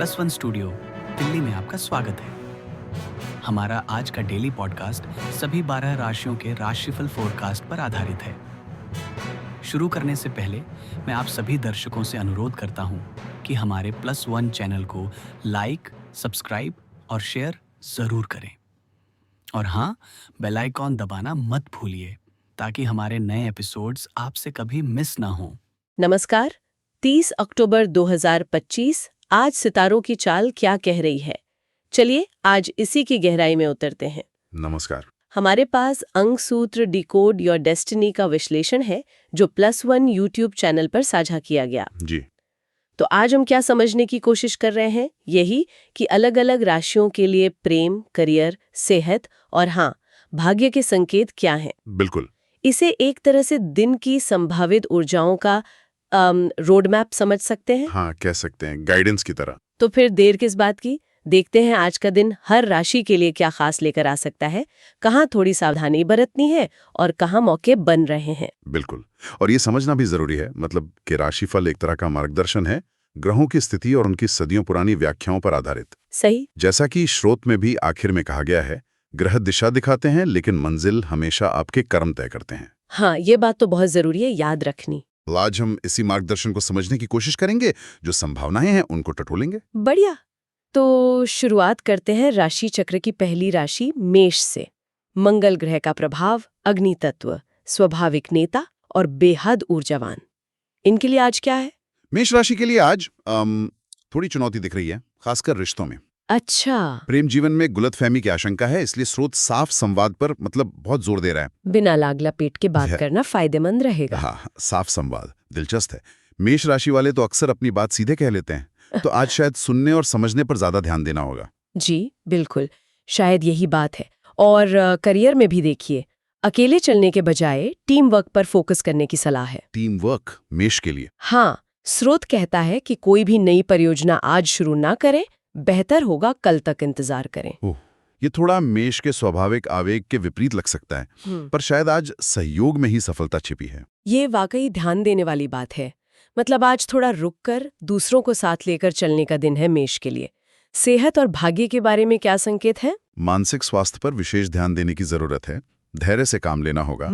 Plus one studio Delhi में आपका स्वागत है। हमारा आज का डेली पॉडकास्ट सभी 12 राशियों के राशिफल फोरकास्ट पर आधारित है। शुरू करने से पहले मैं आप सभी दर्शकों से अनुरोध करता हूं कि हमारे प्लस वन चैनल को लाइक, सब्सक्राइब और शेयर जरूर करें। और हाँ, बेल आइकॉन दबाना मत भूलिए ताकि हमारे नए एपिसोड्स आपसे कभी मिस ना हो। नमस्कार। 30 अक्टूबर 2025 आज सितारों की चाल क्या कह रही है, चलिए आज इसी की गहराई में उतरते हैं। नमस्कार। हमारे पास अंक सूत्र डिकोड योर डेस्टिनी का विश्लेषण है जो प्लस वन यूट्यूब चैनल पर साझा किया गया। जी। तो आज हम क्या समझने की कोशिश कर रहे हैं, यही कि अलग अलग राशियों के लिए प्रेम, करियर, सेहत और हाँ, भाग्य के संकेत क्या हैं। बिल्कुल। इसे एक तरह से दिन की संभावित ऊर्जाओं का रोड मैप समझ सकते हैं। हाँ, कह सकते हैं, गाइडेंस की तरह। तो फिर देर किस बात की, देखते हैं आज का दिन हर राशि के लिए क्या खास लेकर आ सकता है, कहाँ थोड़ी सावधानी बरतनी है और कहाँ मौके बन रहे हैं। बिल्कुल। और ये समझना भी जरूरी है, मतलब कि राशिफल एक तरह का मार्गदर्शन है, ग्रहों की स्थिति और उनकी सदियों पुरानी व्याख्याओं पर आधारित। सही। जैसा कि स्रोत में भी आखिर में कहा गया है, ग्रह दिशा दिखाते हैं लेकिन मंजिल हमेशा आपके कर्म तय करते हैं। हाँ, ये बात तो बहुत जरूरी है याद रखनी। आज हम इसी मार्गदर्शन को समझने की कोशिश करेंगे, जो संभावनाएं हैं उनको टटोलेंगे। बढ़िया। तो शुरुआत करते हैं राशि चक्र की पहली राशि मेष से। मंगल ग्रह का प्रभाव, अग्नि तत्व, स्वाभाविक नेता और बेहद ऊर्जावान। इनके लिए आज क्या है? मेष राशि के लिए आज थोड़ी चुनौती दिख रही है, खासकर रिश्तों में। अच्छा। प्रेम जीवन में गुलतफहमी की आशंका है, इसलिए स्रोत साफ संवाद पर बहुत जोर दे रहा है। बिना लाग लपेट के बात है। करना फायदेमंद रहेगा। हाँ, साफ संवाद दिलचस्प है। मेष राशि वाले तो अक्सर अपनी बात सीधे कह लेते हैं, तो आज शायद सुनने और समझने पर ज्यादा ध्यान देना होगा। जी बिल्कुल, शायद यही बात है। और करियर में भी देखिए, अकेले चलने के बजाय टीम वर्क पर फोकस करने की सलाह है। टीम वर्क मेष के लिए। हाँ, स्रोत कहता है कि कोई भी नई परियोजना आज शुरू ना करें, बेहतर होगा कल तक इंतजार करें। ओह, ये थोड़ा मेष के स्वाभाविक आवेग के विपरीत लग सकता है, पर शायद आज सहयोग में ही सफलता छिपी है। ये वाकई ध्यान देने वाली बात है। मतलब आज थोड़ा रुककर दूसरों को साथ लेकर चलने का दिन है मेष के लिए। सेहत और भाग्य के बारे में क्या संकेत है? मानसिक स्वास्थ्य पर विशेष ध्यान देने की जरूरत है, धैर्य से काम लेना होगा।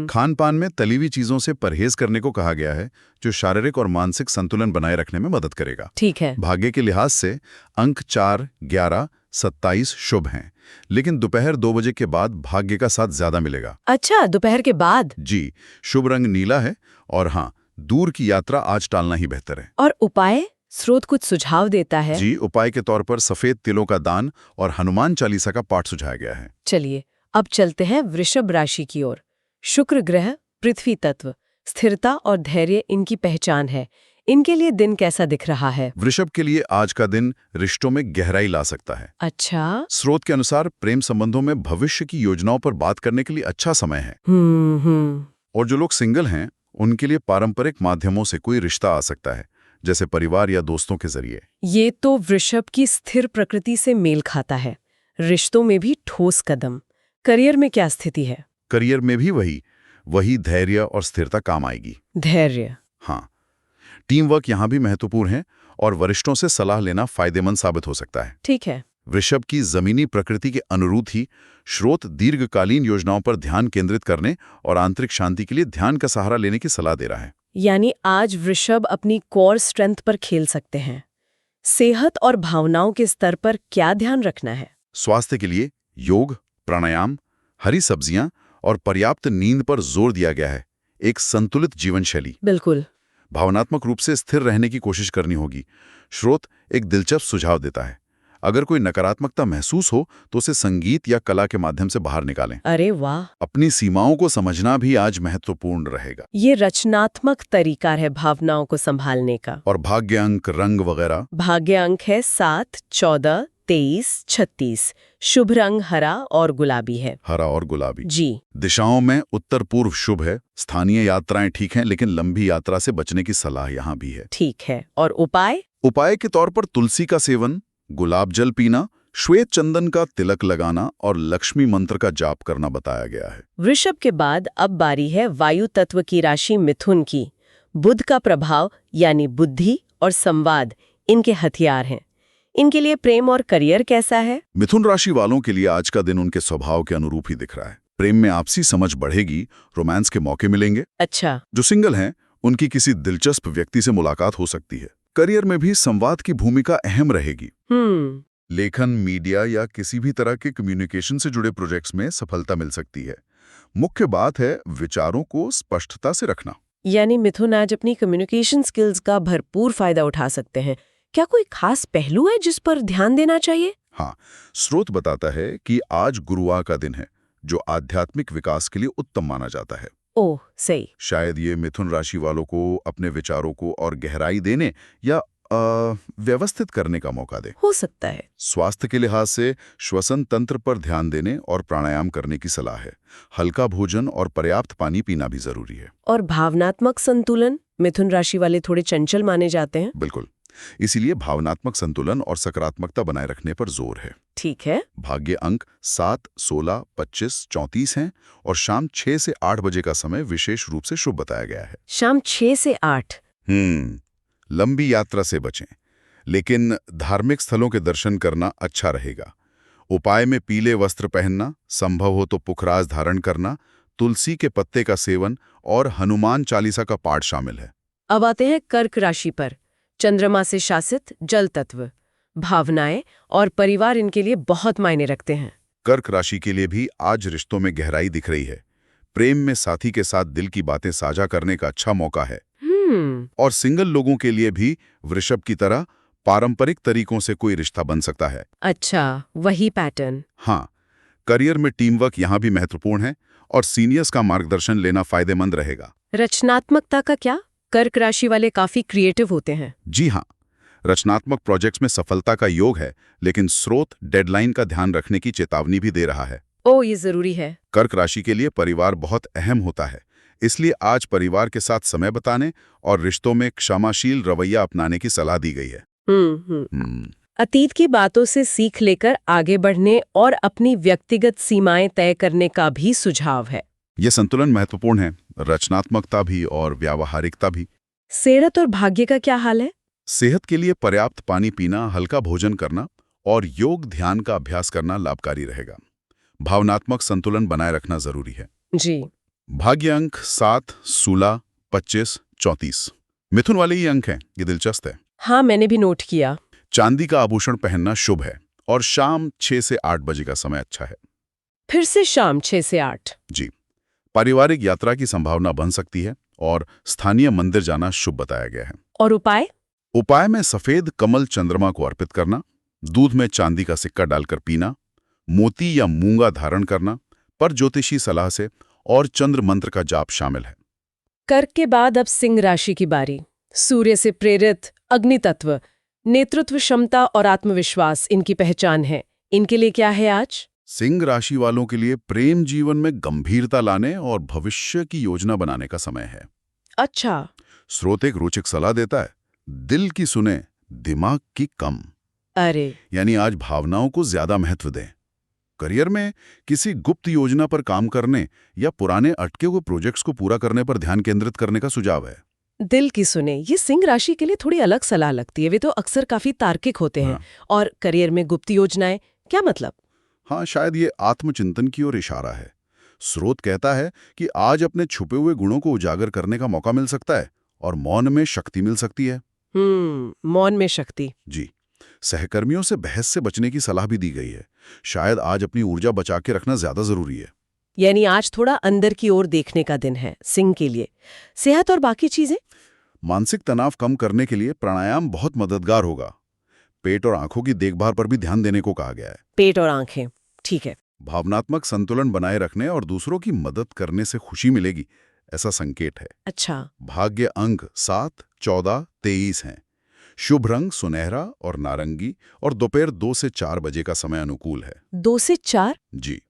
खान पान में तली हुई चीजों से परहेज करने को कहा गया है, जो शारीरिक और मानसिक संतुलन बनाए रखने में मदद करेगा। ठीक है। भाग्य के लिहाज से अंक 4, 11, 27 शुभ हैं, लेकिन दोपहर 2 बजे के बाद भाग्य का साथ ज्यादा मिलेगा। अच्छा, दोपहर के बाद? जी, शुभ रंग नीला है और हाँ, दूर की यात्रा आज टालना ही बेहतर है। और उपाय? स्रोत कुछ सुझाव देता है। जी, उपाय के तौर पर सफेद तिलों का दान और हनुमान चालीसा का पाठ सुझाया गया है। चलिए अब चलते हैं वृषभ राशि की ओर। शुक्र ग्रह, पृथ्वी तत्व, स्थिरता और धैर्य इनकी पहचान है। इनके लिए दिन कैसा दिख रहा है? वृषभ के लिए आज का दिन रिश्तों में गहराई ला सकता है। अच्छा। स्रोत के अनुसार प्रेम संबंधों में भविष्य की योजनाओं पर बात करने के लिए अच्छा समय है। और जो लोग सिंगल हैं, उनके लिए पारंपरिक माध्यमों से कोई रिश्ता आ सकता है, जैसे परिवार या दोस्तों के जरिए। ये तो वृषभ की स्थिर प्रकृति से मेल खाता है। रिश्तों में भी ठोस कदम। करियर में क्या स्थिति है? करियर में भी वही धैर्य और स्थिरता काम आएगी। धैर्य। हाँ, टीम वर्क यहाँ भी महत्वपूर्ण है और वरिष्ठों से सलाह लेना फायदेमंद साबित हो सकता है। ठीक है। वृषभ की जमीनी प्रकृति के अनुरूप ही स्रोत दीर्घकालीन योजनाओं पर ध्यान केंद्रित करने और आंतरिक शांति के लिए ध्यान का सहारा लेने की सलाह दे रहा है। यानी आज वृषभ अपनी कोर स्ट्रेंथ पर खेल सकते हैं। सेहत और भावनाओं के स्तर पर क्या ध्यान रखना है? स्वास्थ्य के लिए योग, प्राणायाम, हरी सब्जियां और पर्याप्त नींद पर जोर दिया गया है। एक संतुलित जीवन शैली। बिल्कुल। भावनात्मक रूप से स्थिर रहने की कोशिश करनी होगी। स्रोत एक दिलचस्प सुझाव देता है, अगर कोई नकारात्मकता महसूस हो तो उसे संगीत या कला के माध्यम से बाहर निकालें। अरे वाह। अपनी सीमाओं को समझना भी आज महत्वपूर्ण रहेगा। ये रचनात्मक तरीका है भावनाओं को संभालने का। और भाग्य अंक, रंग वगैरह? भाग्य अंक है 7, 14, 23, 36। शुभ रंग हरा और गुलाबी है। हरा और गुलाबी। जी। दिशाओं में उत्तर पूर्व शुभ है। स्थानीय यात्राएं ठीक हैं, लेकिन लंबी यात्रा से बचने की सलाह यहाँ भी है। ठीक है। और उपाय? उपाय के तौर पर तुलसी का सेवन, गुलाब जल पीना, श्वेत चंदन का तिलक लगाना और लक्ष्मी मंत्र का जाप करना बताया गया है। वृषभ के बाद अब बारी है वायु तत्व की राशि मिथुन की। बुध का प्रभाव यानी बुद्धि और संवाद इनके हथियार हैं। इनके लिए प्रेम और करियर कैसा है? मिथुन राशि वालों के लिए आज का दिन उनके स्वभाव के अनुरूप ही दिख रहा है। प्रेम में आपसी समझ बढ़ेगी, रोमांस के मौके मिलेंगे। अच्छा। जो सिंगल हैं, उनकी किसी दिलचस्प व्यक्ति से मुलाकात हो सकती है। करियर में भी संवाद की भूमिका अहम रहेगी। लेखन, मीडिया या किसी भी तरह के कम्युनिकेशन से जुड़े प्रोजेक्ट्स में सफलता मिल सकती है। मुख्य बात है विचारों को स्पष्टता से रखना। यानी मिथुन आज अपनी कम्युनिकेशन स्किल्स का भरपूर फायदा उठा सकते हैं। क्या कोई खास पहलू है जिस पर ध्यान देना चाहिए? हाँ, स्रोत बताता है कि आज गुरुवार का दिन है, जो आध्यात्मिक विकास के लिए उत्तम माना जाता है। ओह, सही। शायद ये मिथुन राशि वालों को अपने विचारों को और गहराई देने या व्यवस्थित करने का मौका दे। हो सकता है। स्वास्थ्य के लिहाज से श्वसन तंत्र पर ध्यान देने और प्राणायाम करने की सलाह है। हल्का भोजन और पर्याप्त पानी पीना भी जरूरी है। और भावनात्मक संतुलन? मिथुन राशि वाले थोड़े चंचल माने जाते हैं। बिल्कुल, इसीलिए भावनात्मक संतुलन और सकारात्मकता बनाए रखने पर जोर है। ठीक है। भाग्य अंक 7, 16, 25, 34 हैं और शाम 6 से 8 बजे का समय विशेष रूप से शुभ बताया गया है। शाम 6 से 8। लंबी यात्रा से बचें, लेकिन धार्मिक स्थलों के दर्शन करना अच्छा रहेगा। उपाय में पीले वस्त्र पहनना, संभव हो तो पुखराज धारण करना, तुलसी के पत्ते का सेवन और हनुमान चालीसा का पाठ शामिल है। अब आते हैं कर्क राशि पर। चंद्रमा से शासित जल तत्व, भावनाएं और परिवार इनके लिए बहुत मायने रखते हैं। कर्क राशि के लिए भी आज रिश्तों में गहराई दिख रही है। प्रेम में साथी के साथ दिल की बातें साझा करने का अच्छा मौका है। और सिंगल लोगों के लिए भी वृषभ की तरह पारंपरिक तरीकों से कोई रिश्ता बन सकता है। अच्छा, वही पैटर्न। हाँ, करियर में टीम वर्क यहाँ भी महत्वपूर्ण है और सीनियर्स का मार्गदर्शन लेना फायदेमंद रहेगा। रचनात्मकता का क्या? कर्क राशि वाले काफी क्रिएटिव होते हैं। जी हाँ, रचनात्मक प्रोजेक्ट्स में सफलता का योग है, लेकिन स्रोत डेडलाइन का ध्यान रखने की चेतावनी भी दे रहा है। ये जरूरी है। कर्क राशि के लिए परिवार बहुत अहम होता है, इसलिए आज परिवार के साथ समय बिताने और रिश्तों में क्षमाशील रवैया अपनाने की सलाह दी गई है। अतीत की बातों से सीख लेकर आगे बढ़ने और अपनी व्यक्तिगत सीमाएं तय करने का भी सुझाव है। यह संतुलन महत्वपूर्ण है, रचनात्मकता भी और व्यावहारिकता भी। सेहत और भाग्य का क्या हाल है? सेहत के लिए पर्याप्त पानी पीना, हल्का भोजन करना और योग ध्यान का अभ्यास करना लाभकारी रहेगा। भावनात्मक संतुलन बनाए रखना जरूरी है। जी। भाग्य अंक 7, 16, 25, 34। मिथुन वाले ही अंक हैं, ये दिलचस्प है। हाँ, मैंने भी नोट किया। चांदी का आभूषण पहनना शुभ है और शाम 6 से 8 बजे का समय अच्छा है। फिर से शाम 6 से 8। जी। पारिवारिक यात्रा की संभावना बन सकती है और स्थानीय मंदिर जाना शुभ बताया गया है। और उपाय? उपाय में सफेद कमल चंद्रमा को अर्पित करना, दूध में चांदी का सिक्का डालकर पीना, मोती या मूंगा धारण करना, पर ज्योतिषी सलाह से और चंद्र मंत्र का जाप शामिल है। कर्क के बाद अब सिंह राशि की बारी। सूर्य से प्रेरित अग्नि तत्व, नेतृत्व क्षमता और आत्मविश्वास इनकी पहचान है। इनके लिए क्या है आज? सिंह राशि वालों के लिए प्रेम जीवन में गंभीरता लाने और भविष्य की योजना बनाने का समय है। अच्छा। स्रोत एक रोचक सलाह देता है, दिल की सुने, दिमाग की कम। अरे, यानी आज भावनाओं को ज्यादा महत्व दें। करियर में किसी गुप्त योजना पर काम करने या पुराने अटके हुए प्रोजेक्ट्स को पूरा करने पर ध्यान केंद्रित करने का सुझाव है। दिल की सुने, ये सिंह राशि के लिए थोड़ी अलग सलाह लगती है। वे तो अक्सर काफी तार्किक होते हैं। और करियर में गुप्त योजनाएं, क्या मतलब? हाँ, शायद ये आत्मचिंतन की ओर इशारा है। स्रोत कहता है कि आज अपने छुपे हुए गुणों को उजागर करने का मौका मिल सकता है और मौन में शक्ति मिल सकती है। मौन में शक्ति। जी। सहकर्मियों से बहस से बचने की सलाह भी दी गई है। शायद आज अपनी ऊर्जा बचा के रखना ज्यादा जरूरी है। यानी आज थोड़ा अंदर की ओर देखने का दिन है सिंह के लिए। सेहत और बाकी चीजें? मानसिक तनाव कम करने के लिए प्राणायाम बहुत मददगार होगा। पेट और आंखों की देखभाल पर भी ध्यान देने को कहा गया है। पेट और आंखें, ठीक है। भावनात्मक संतुलन बनाए रखने और दूसरों की मदद करने से खुशी मिलेगी, ऐसा संकेत है। अच्छा। भाग्य अंक 7, 14, 23 हैं। शुभ रंग सुनहरा और नारंगी और दोपहर 2 से 4 बजे का समय अनुकूल है। 2 से 4? जी।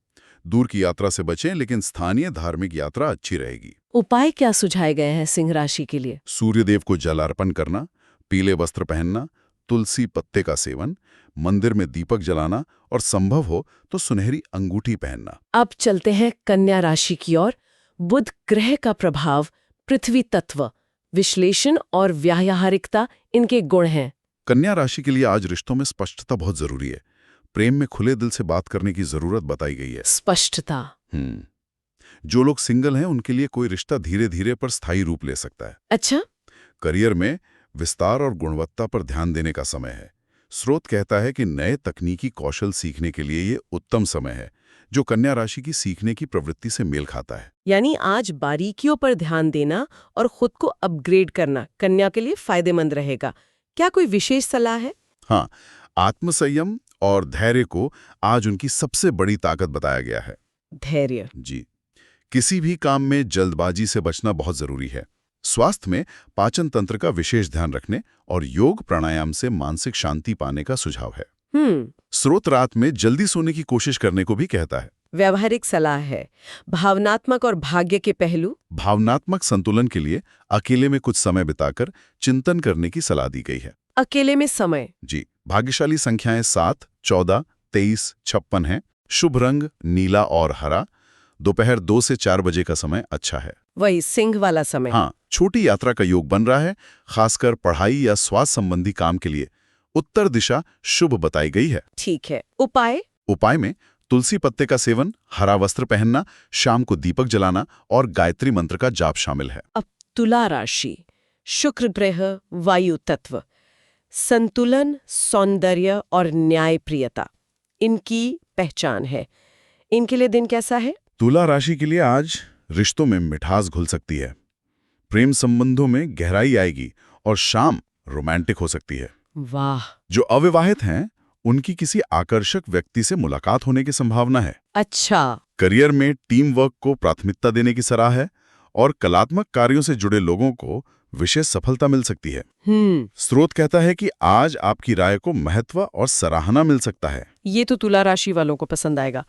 दूर की यात्रा से बचें, लेकिन स्थानीय धार्मिक यात्रा अच्छी रहेगी। उपाय क्या सुझाए गए हैं सिंह राशि के लिए? सूर्यदेव को जल अर्पण करना, पीले वस्त्र पहनना, तुलसी पत्ते का सेवन, मंदिर में दीपक जलाना और संभव हो तो सुनहरी अंगूठी पहनना। अब चलते हैं कन्या राशि की ओर। बुध ग्रह का प्रभाव, पृथ्वी तत्व, विश्लेषण और व्यावहारिकता इनके गुण हैं। कन्या राशि के लिए आज रिश्तों में स्पष्टता बहुत जरूरी है। प्रेम में खुले दिल से बात करने की जरूरत बताई गई है। स्पष्टता। जो लोग सिंगल हैं उनके लिए कोई रिश्ता धीरे धीरे पर स्थायी रूप ले सकता है। अच्छा। करियर में विस्तार और गुणवत्ता पर ध्यान देने का समय है। स्रोत कहता है कि नए तकनीकी कौशल सीखने के लिए ये उत्तम समय है, जो कन्या राशि की सीखने की प्रवृत्ति से मेल खाता है। यानी आज बारीकियों पर ध्यान देना और खुद को अपग्रेड करना कन्या के लिए फायदेमंद रहेगा। क्या कोई विशेष सलाह है? हाँ, आत्मसंयम और धैर्य को आज उनकी सबसे बड़ी ताकत बताया गया है। धैर्य। जी, किसी भी काम में जल्दबाजी से बचना बहुत जरूरी है। स्वास्थ्य में पाचन तंत्र का विशेष ध्यान रखने और योग प्राणायाम से मानसिक शांति पाने का सुझाव है। स्रोत रात में जल्दी सोने की कोशिश करने को भी कहता है। व्यवहारिक सलाह है। भावनात्मक और भाग्य के पहलू। भावनात्मक संतुलन के लिए अकेले में कुछ समय बिताकर चिंतन करने की सलाह दी गई है। अकेले में समय। जी, भाग्यशाली संख्याएं 7, 14, 23, 56 हैं। शुभ रंग नीला और हरा। दोपहर 2 से 4 बजे का समय अच्छा है। वही सिंह वाला समय। हाँ, छोटी यात्रा का योग बन रहा है, खासकर पढ़ाई या स्वास्थ्य संबंधी काम के लिए। उत्तर दिशा शुभ बताई गई है। ठीक है। उपाय में तुलसी पत्ते का सेवन, हरा वस्त्र पहनना, शाम को दीपक जलाना और गायत्री मंत्र का जाप शामिल है। अब तुला राशि। शुक्र ग्रह, वायु तत्व, संतुलन, सौंदर्य और न्यायप्रियता इनकी पहचान है। इनके लिए दिन कैसा है? तुला राशि के लिए आज रिश्तों में मिठास घुल सकती है, प्रेम संबंधों में गहराई आएगी और शाम रोमांटिक हो सकती है। वाह। जो अविवाहित हैं उनकी किसी आकर्षक व्यक्ति से मुलाकात होने की संभावना है। अच्छा। करियर में टीम वर्क को प्राथमिकता देने की सलाह है और कलात्मक कार्यों से जुड़े लोगों को विशेष सफलता मिल सकती है। स्रोत कहता है कि आज आपकी राय को महत्व और सराहना मिल सकता है। ये तो तुला राशि वालों को पसंद आएगा।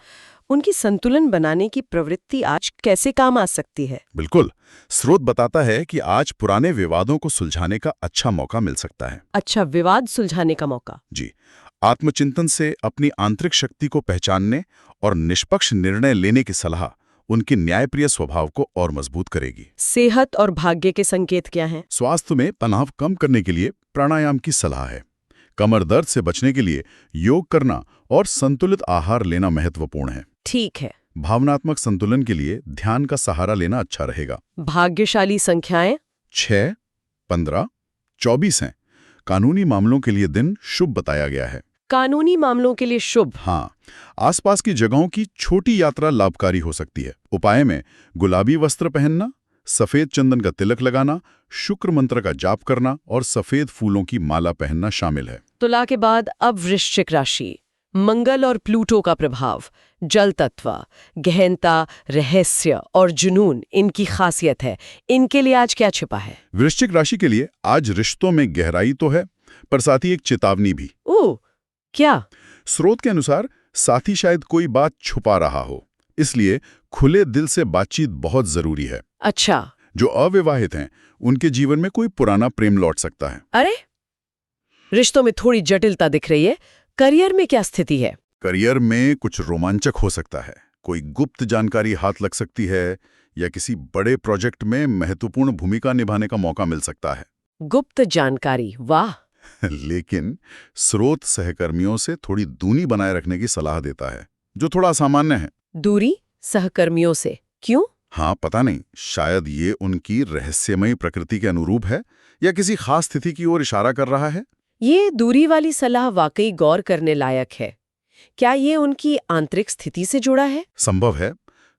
उनकी संतुलन बनाने की प्रवृत्ति आज कैसे काम आ सकती है? बिल्कुल, स्रोत बताता है कि आज पुराने विवादों को सुलझाने का अच्छा मौका मिल सकता है। अच्छा, विवाद सुलझाने का मौका। जी, आत्मचिंतन से अपनी आंतरिक शक्ति को पहचानने और निष्पक्ष निर्णय लेने की सलाह उनके न्यायप्रिय स्वभाव को और मजबूत करेगी। सेहत और भाग्य के संकेत क्या हैं? स्वास्थ्य में तनाव कम करने के लिए प्राणायाम की सलाह है। कमर दर्द से बचने के लिए योग करना और संतुलित आहार लेना महत्वपूर्ण है। ठीक है। भावनात्मक संतुलन के लिए ध्यान का सहारा लेना अच्छा रहेगा। भाग्यशाली संख्याएं 6, 15, 24 हैं। कानूनी मामलों के लिए दिन शुभ बताया गया है। कानूनी मामलों के लिए शुभ। हाँ, आसपास की जगहों की छोटी यात्रा लाभकारी हो सकती है। उपाय में गुलाबी वस्त्र पहनना, सफेद चंदन का तिलक लगाना, शुक्र मंत्र का जाप करना और सफेद फूलों की माला पहनना शामिल है। तुला के बाद अब वृश्चिक राशि। मंगल और प्लूटो का प्रभाव, जल तत्व, गहनता, रहस्य और जुनून इनकी खासियत है। इनके लिए आज क्या छिपा है? वृश्चिक राशि के लिए आज रिश्तों में गहराई तो है, पर साथ ही एक चेतावनी भी। ओह, क्या? स्रोत के अनुसार साथी शायद कोई बात छुपा रहा हो, इसलिए खुले दिल से बातचीत बहुत जरूरी है। अच्छा। जो अविवाहित हैं उनके जीवन में कोई पुराना प्रेम लौट सकता है। अरे, रिश्तों में थोड़ी जटिलता दिख रही है। करियर में क्या स्थिति है? करियर में कुछ रोमांचक हो सकता है। कोई गुप्त जानकारी हाथ लग सकती है या किसी बड़े प्रोजेक्ट में महत्वपूर्ण भूमिका निभाने का मौका मिल सकता है। गुप्त जानकारी, वाह। लेकिन स्रोत सहकर्मियों से थोड़ी दूरी बनाए रखने की सलाह देता है, जो थोड़ा असामान्य है। दूरी सहकर्मियों से क्यों? हाँ, पता नहीं, शायद ये उनकी रहस्यमयी प्रकृति के अनुरूप है या किसी खास स्थिति की ओर इशारा कर रहा है। ये दूरी वाली सलाह वाकई गौर करने लायक है। क्या ये उनकी आंतरिक स्थिति से जुड़ा है? संभव है।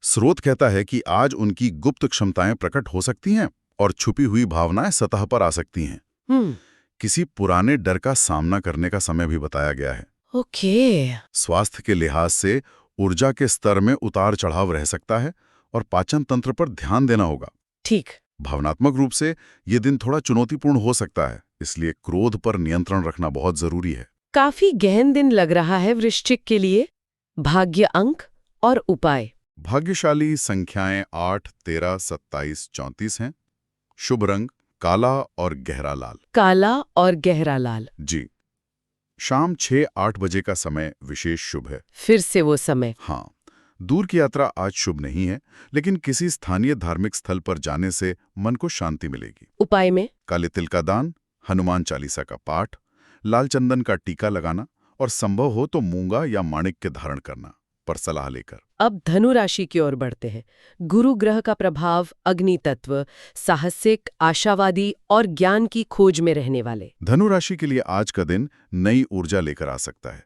स्रोत कहता है कि आज उनकी गुप्त क्षमताएं प्रकट हो सकती हैं और छुपी हुई भावनाएं सतह पर आ सकती हैं। किसी पुराने डर का सामना करने का समय भी बताया गया है। ओके। स्वास्थ्य के लिहाज से ऊर्जा के स्तर में उतार चढ़ाव रह सकता है और पाचन तंत्र पर ध्यान देना होगा। ठीक। भावनात्मक रूप से ये दिन थोड़ा चुनौतीपूर्ण हो सकता है, इसलिए क्रोध पर नियंत्रण रखना बहुत जरूरी है। काफी गहन दिन लग रहा है वृश्चिक के लिए। भाग्य अंक और उपाय। भाग्यशाली संख्याएं 8, 13, 27, 34 हैं। शुभ रंग काला और गहरा लाल। काला और गहरा लाल। जी, शाम 6-8 बजे का समय विशेष शुभ है। फिर से वो समय। हाँ, दूर की यात्रा आज शुभ नहीं है, लेकिन किसी स्थानीय धार्मिक स्थल पर जाने से मन को शांति मिलेगी। उपाय में काले तिल का दान, हनुमान चालीसा का पाठ, लाल चंदन का टीका लगाना और संभव हो तो मूंगा या माणिक के धारण करना पर सलाह लेकर। अब धनु राशि की ओर बढ़ते हैं। गुरु ग्रह का प्रभाव अग्नि तत्व, साहसिक, आशावादी और ज्ञान की खोज में रहने वाले। धनु राशि के लिए आज का दिन नई ऊर्जा लेकर आ सकता है।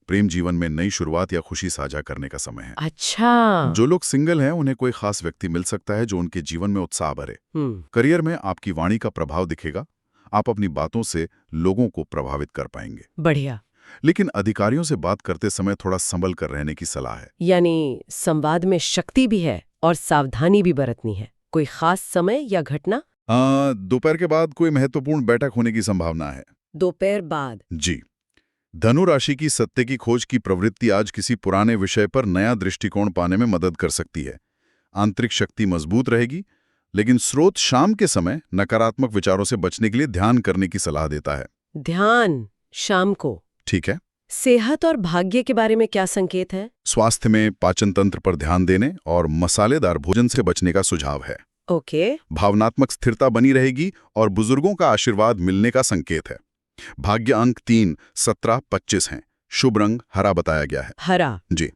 प्रेम जीवन में नई शुरुआत या खुशी साझा करने का समय है। अच्छा। जो लोग सिंगल हैं उन्हें कोई खास व्यक्ति मिल सकता है जो उनके जीवन में उत्साह भरे। करियर में आपकी वाणी का प्रभाव दिखेगा। आप अपनी बातों से लोगों को प्रभावित कर पाएंगे। बढ़िया। लेकिन अधिकारियों से बात करते समय थोड़ा संभल कर रहने की सलाह है। यानी संवाद में शक्ति भी है और सावधानी भी बरतनी है। कोई खास समय या घटना? दोपहर के बाद कोई महत्वपूर्ण बैठक होने की संभावना है। दोपहर बाद? जी। धनु राशि की सत्य की खोज की प्रवृत्ति आज किसी पुराने विषय पर नया दृष्टिकोण पाने में मदद कर सकती है। आंतरिक शक्ति मजबूत रहेगी, लेकिन स्रोत शाम के समय नकारात्मक विचारों से बचने के लिए ध्यान करने की सलाह देता है। ध्यान शाम को? ठीक है। सेहत और भाग्य के बारे में क्या संकेत है? स्वास्थ्य में पाचन तंत्र पर ध्यान देने और मसालेदार भोजन से बचने का सुझाव है। ओके। भावनात्मक स्थिरता बनी रहेगी और बुजुर्गों का आशीर्वाद मिलने का संकेत है। भाग्य अंक 3, 17, 25 हैं। शुभ रंग हरा बताया गया है। हरा? जी।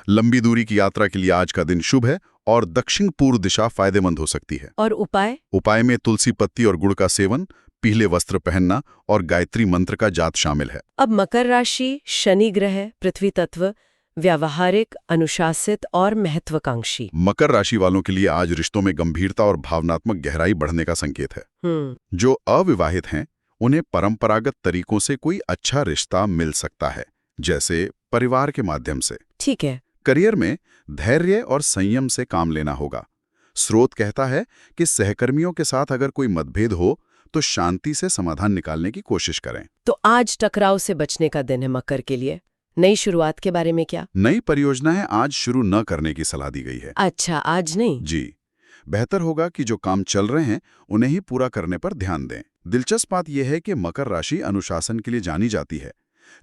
लंबी दूरी की यात्रा के लिए आज का दिन शुभ है और दक्षिण पूर्व दिशा फायदेमंद हो सकती है। और उपाय? उपाय में तुलसी पत्ती और गुड़ का सेवन, पीले वस्त्र पहनना और गायत्री मंत्र का जाप शामिल है। अब मकर राशि, शनि ग्रह, पृथ्वी तत्व, व्यावहारिक, अनुशासित और महत्वाकांक्षी। मकर राशि वालों के लिए आज रिश्तों में गंभीरता और भावनात्मक गहराई बढ़ने का संकेत है। जो अविवाहित हैं उन्हें परंपरागत तरीकों से कोई अच्छा रिश्ता मिल सकता है, जैसे परिवार के माध्यम से। ठीक है। करियर में धैर्य और संयम से काम लेना होगा। स्रोत कहता है कि सहकर्मियों के साथ अगर कोई मतभेद हो तो शांति से समाधान निकालने की कोशिश करें। तो आज टकराव से बचने का दिन है मकर के लिए। नई शुरुआत के बारे में क्या? नई परियोजनाएं आज शुरू न करने की सलाह दी गई है। अच्छा, आज नहीं? जी। बेहतर होगा कि जो काम चल रहे हैं उन्हें ही पूरा करने पर ध्यान दें। दिलचस्प बात यह है कि मकर राशि अनुशासन के लिए जानी जाती है,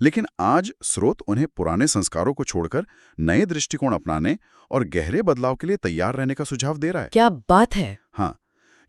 लेकिन आज स्रोत उन्हें पुराने संस्कारों को छोड़कर नए दृष्टिकोण अपनाने और गहरे बदलाव के लिए तैयार रहने का सुझाव दे रहा है। क्या बात है! हाँ,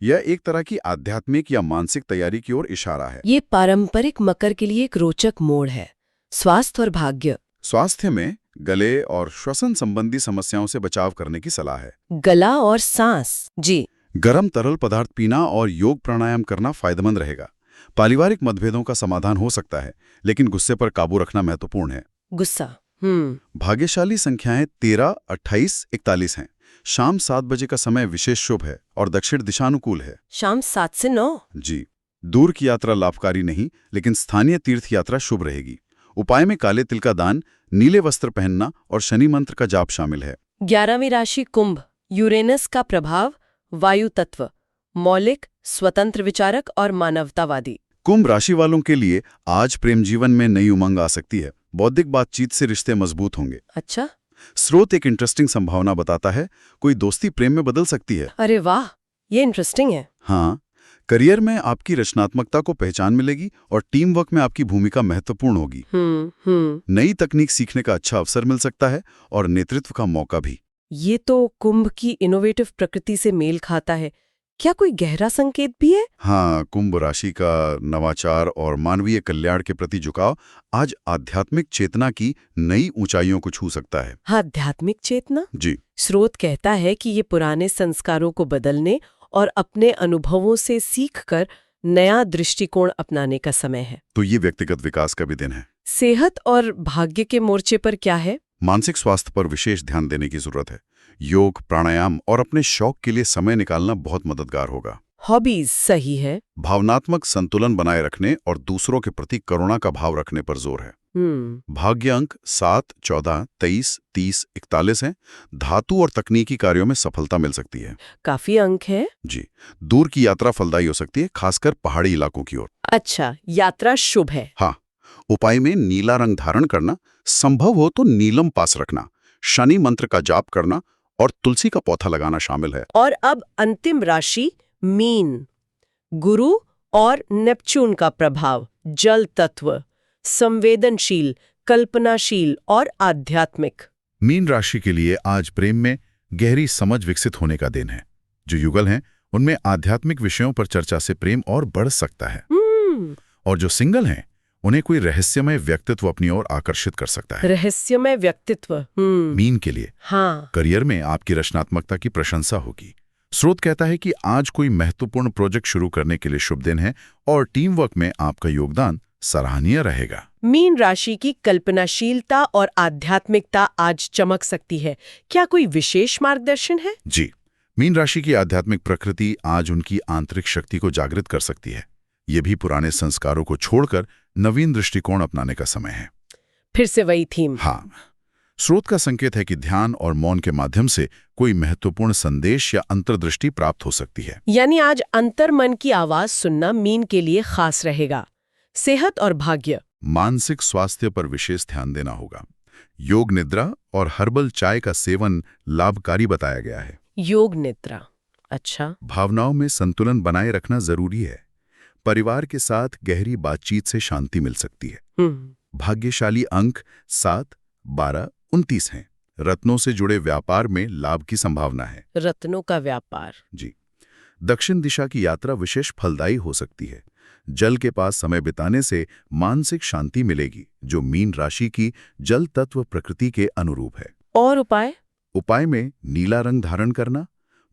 यह एक तरह की आध्यात्मिक या मानसिक तैयारी की ओर इशारा है। ये पारंपरिक मकर के लिए एक रोचक मोड़ है। स्वास्थ्य और भाग्य। स्वास्थ्य में गले और श्वसन संबंधी समस्याओं से बचाव करने की सलाह है। गला और सांस? जी। गर्म तरल पदार्थ पीना और योग प्राणायाम करना फायदेमंद रहेगा। पारिवारिक मतभेदों का समाधान हो सकता है, लेकिन गुस्से पर काबू रखना महत्वपूर्ण है। गुस्सा? भाग्यशाली संख्याएं 13, 28, 41 हैं। शाम 7 बजे का समय विशेष शुभ है और दक्षिण दिशानुकूल है। शाम 7 से 9? जी। दूर की यात्रा लाभकारी नहीं, लेकिन स्थानीय तीर्थ यात्रा शुभ रहेगी। उपाय में काले तिल का दान, नीले वस्त्र पहनना और शनि मंत्र का जाप शामिल है। 11वीं राशि कुंभ, यूरेनस का प्रभाव, वायु तत्व, मौलिक, स्वतंत्र विचारक और मानवतावादी। कुंभ राशि वालों के लिए आज प्रेम जीवन में नई उमंग आ सकती है। बौद्धिक बातचीत से रिश्ते मजबूत होंगे। अच्छा। स्रोत एक इंटरेस्टिंग संभावना बताता है, कोई दोस्ती प्रेम में बदल सकती है। अरे वाह, ये इंटरेस्टिंग है। हाँ, करियर में आपकी रचनात्मकता को पहचान मिलेगी और टीम वर्क में आपकी भूमिका महत्वपूर्ण होगी। नई तकनीक सीखने का अच्छा अवसर मिल सकता है और नेतृत्व का मौका भी। ये तो कुंभ की इनोवेटिव प्रकृति से मेल खाता है। क्या कोई गहरा संकेत भी है? हाँ, कुंभ राशि का नवाचार और मानवीय कल्याण के प्रति झुकाव आज आध्यात्मिक चेतना की नई ऊंचाइयों को छू सकता है। आध्यात्मिक चेतना? जी। स्रोत कहता है कि ये पुराने संस्कारों को बदलने और अपने अनुभवों से सीखकर नया दृष्टिकोण अपनाने का समय है। तो ये व्यक्तिगत विकास का भी दिन है। सेहत और भाग्य के मोर्चे पर क्या है? मानसिक स्वास्थ्य पर विशेष ध्यान देने की जरूरत है। योग, प्राणायाम और अपने शौक के लिए समय निकालना बहुत मददगार होगा। हॉबीज सही है। भावनात्मक संतुलन बनाए रखने और दूसरों के प्रति करुणा का भाव रखने पर जोर है। भाग्य अंक 7, 14, 23, 30, 41 हैं। धातु और तकनीकी कार्यों में सफलता मिल सकती है। काफी अंक है। जी। दूर की यात्रा फलदायी हो सकती है, खासकर पहाड़ी इलाकों की ओर। अच्छा, यात्रा शुभ है। हाँ। उपाय में नीला रंग धारण करना, संभव हो तो नीलम पास रखना, शनि मंत्र का जाप करना और तुलसी का पौधा लगाना शामिल है। और अब अंतिम राशि मीन। गुरु और नेपच्यून का प्रभाव, जल तत्व, संवेदनशील, कल्पनाशील और आध्यात्मिक। मीन राशि के लिए आज प्रेम में गहरी समझ विकसित होने का दिन है। जो युगल हैं उनमें आध्यात्मिक विषयों पर चर्चा से प्रेम और बढ़ सकता है। और जो सिंगल हैं उन्हें कोई रहस्यमय व्यक्तित्व अपनी ओर आकर्षित कर सकता है। रहस्यमय व्यक्तित्व। मीन के लिए हाँ। करियर में आपकी रचनात्मकता की प्रशंसा होगी। स्रोत कहता है कि आज कोई महत्वपूर्ण प्रोजेक्ट शुरू करने के लिए शुभ दिन है और टीम वर्क में आपका योगदान सराहनीय रहेगा। मीन राशि की कल्पनाशीलता और आध्यात्मिकता आज चमक सकती है। क्या कोई विशेष मार्गदर्शन है? जी, मीन राशि की आध्यात्मिक प्रकृति आज उनकी आंतरिक शक्ति को जागृत कर सकती है। ये भी पुराने संस्कारों को छोड़कर नवीन दृष्टिकोण अपनाने का समय है। फिर से वही थीम। हाँ, स्रोत का संकेत है कि ध्यान और मौन के माध्यम से कोई महत्वपूर्ण संदेश या अंतर्दृष्टि प्राप्त हो सकती है। यानी आज अंतर्मन की आवाज सुनना मीन के लिए खास रहेगा। सेहत और भाग्य। मानसिक स्वास्थ्य पर विशेष ध्यान देना होगा। योग निद्रा और हर्बल चाय का सेवन लाभकारी बताया गया है। योग निद्रा, अच्छा। भावनाओं में संतुलन बनाए रखना जरूरी है। परिवार के साथ गहरी बातचीत से शांति मिल सकती है। भाग्यशाली अंक 7, 12, 29 हैं। रत्नों से जुड़े व्यापार में लाभ की संभावना है। रत्नों का व्यापार। जी। दक्षिण दिशा की यात्रा विशेष फलदायी हो सकती है। जल के पास समय बिताने से मानसिक शांति मिलेगी, जो मीन राशि की जल तत्व प्रकृति के अनुरूप है। और उपाय? उपाय में नीला रंग धारण करना,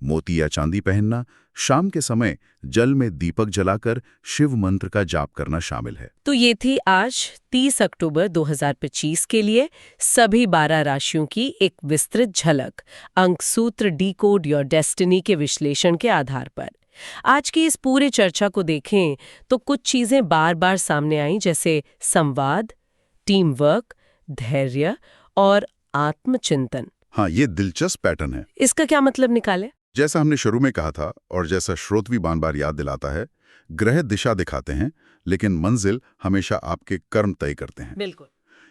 मोती या चांदी पहनना, शाम के समय जल में दीपक जलाकर शिव मंत्र का जाप करना शामिल है। तो ये थी आज 30 अक्टूबर 2025 के लिए सभी 12 राशियों की एक विस्तृत झलक, अंक सूत्र डीकोड योर डेस्टिनी के विश्लेषण के आधार पर। आज की इस पूरे चर्चा को देखें तो कुछ चीजें बार बार सामने आईं, जैसे संवाद, टीम वर्क, धैर्य और आत्मचिंतन। हाँ, ये दिलचस्प पैटर्न है। इसका क्या मतलब निकाले? जैसा हमने शुरू में कहा था और जैसा स्रोत भी बार-बार याद दिलाता है, ग्रह दिशा दिखाते हैं, लेकिन मंजिल हमेशा आपके कर्म तय करते हैं। बिल्कुल।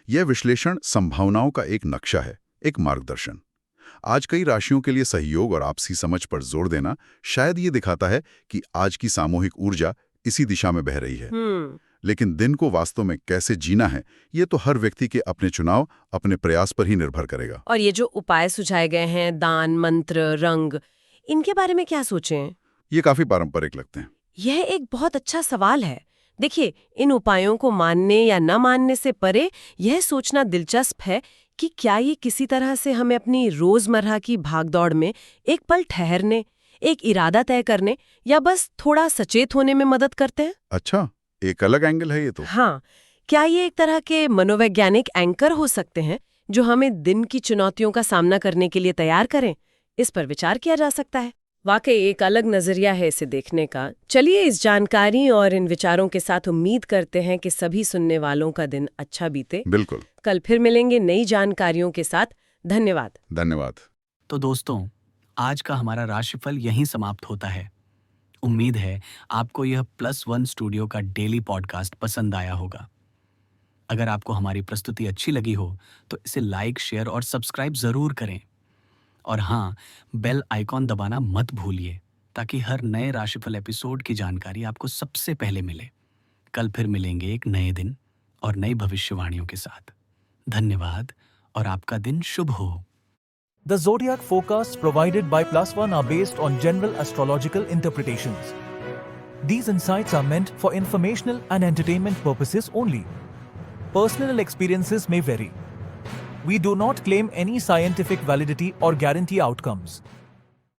यह विश्लेषण संभावनाओं का एक नक्शा है, एक मार्गदर्शन। आज कई राशियों के लिए सहयोग और आपसी समझ पर जोर देना शायद ये दिखाता है कि आज की सामूहिक ऊर्जा इसी दिशा में बह रही है। लेकिन दिन को वास्तव में कैसे जीना है, ये तो हर व्यक्ति के अपने चुनाव, अपने प्रयास पर ही निर्भर करेगा। और ये जो उपाय सुझाए गए हैं, दान, मंत्र, रंग, इनके बारे में क्या सोचें? ये काफी पारंपरिक लगते हैं। यह एक बहुत अच्छा सवाल है। देखिए, इन उपायों को मानने या न मानने से परे यह सोचना दिलचस्प है कि क्या ये किसी तरह से हमें अपनी रोजमर्रा की भागदौड़ में एक पल ठहरने, एक इरादा तय करने या बस थोड़ा सचेत होने में मदद करते हैं? अच्छा, एक अलग एंगल है ये तो। हाँ, क्या ये एक तरह के मनोवैज्ञानिक एंकर हो सकते हैं जो हमें दिन की चुनौतियों का सामना करने के लिए तैयार करें? इस पर विचार किया जा सकता है। वाकई एक अलग नजरिया है इसे देखने का। चलिए, इस जानकारी और इन विचारों के साथ उम्मीद करते हैं कि सभी सुनने वालों का दिन अच्छा बीते। बिल्कुल। कल फिर मिलेंगे नई जानकारियों के साथ। धन्यवाद। धन्यवाद। तो दोस्तों, आज का हमारा राशिफल यहीं समाप्त होता है। उम्मीद है आपको यह +1 स्टूडियो का डेली पॉडकास्ट पसंद आया होगा। अगर आपको हमारी प्रस्तुति अच्छी लगी हो तो इसे लाइक, शेयर और सब्सक्राइब जरूर करें। और हाँ, बेल आइकॉन दबाना मत भूलिए ताकि हर नए राशिफल एपिसोड की जानकारी आपको सबसे पहले मिले। कल फिर मिलेंगे एक नए दिन और नई भविष्यवाणियों के साथ। धन्यवाद और आपका दिन शुभ हो। The zodiac forecasts provided by +1 are based on general astrological interpretations. These insights are meant for informational and entertainment purposes only. Personal experiences may vary. We do not claim any scientific validity or guarantee outcomes.